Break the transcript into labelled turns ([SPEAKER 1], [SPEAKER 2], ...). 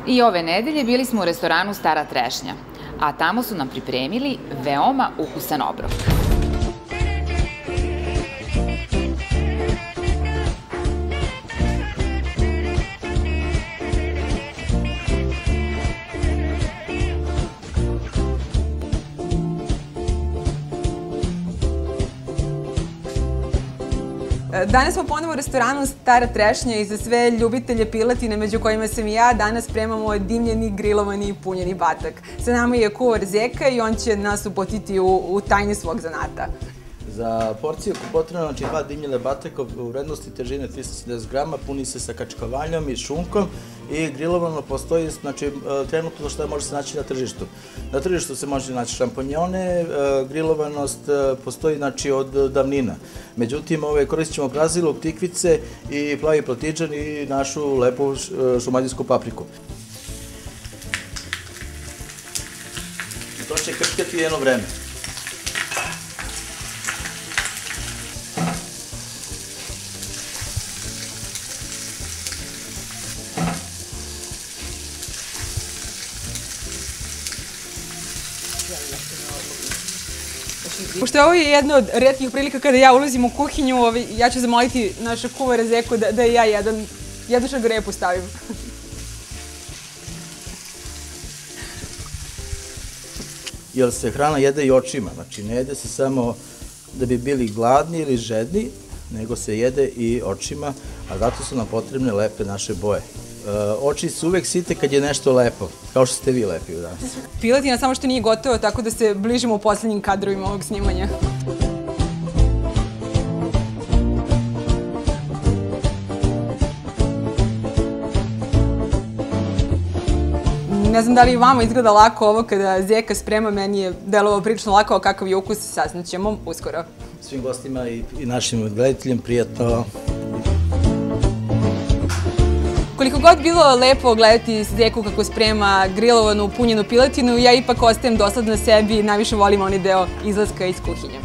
[SPEAKER 1] I ove nedelje bili smo u restoranu Stara Trešnja, a tamo su nam pripremili veoma ukusan obrok.
[SPEAKER 2] Danas smo ponovo u restoranu Stara Trešnja i za sve ljubitelje piletine, među kojima sam i ja, danas spremamo dimljeni, grilovani i punjeni batak. Sa nama je kuvar Zeka i on će nas uputiti u tajni svog zanata.
[SPEAKER 3] Za porciju potrebno znači 2 dimljena bataka u vrednosti težine 370 grama, puni se sa kačkavaljom i šunkom i grilovano postoji, znači trenutno što može se naći na tržištu. Na tržištu se može naći šamponjone, grilovanost postoji znači od davnina. Međutim, koristit ćemo braziluk, tikvice i plavi platiđan i našu lepu šumadijsku papriku. To će krškati jedno vreme.
[SPEAKER 2] Pošto ovo je jedna od retkih prilika kada ja ulazim u kuhinju, ja ću zamoliti naša kuvara Zeku da ja jednu šargarepu stavim.
[SPEAKER 3] Jer se hrana jede i očima, znači ne jede se samo da bi bili gladni ili žedni, nego se jede i očima, a zato su nam potrebne lepe naše boje. Oči su uvek site kad je nešto lepo, kao što ste vi lepi danas.
[SPEAKER 2] Piletina samo što nije gotovo, tako da se bližimo u poslednjim kadrovima ovog snimanja. Ne znam da li i vama izgleda lako ovo kada Zeka sprema, meni je delovao prilično lako, a kakav je ukus saznaćemo uskoro.
[SPEAKER 3] Svim gostima i našim gledateljima prijatno.
[SPEAKER 2] Koliko god bilo lepo gledati Zeku kako sprema grilovanu, punjenu piletinu, ja ipak ostajem dosledna sebi i najviše volim onaj deo izlaska iz kuhinje.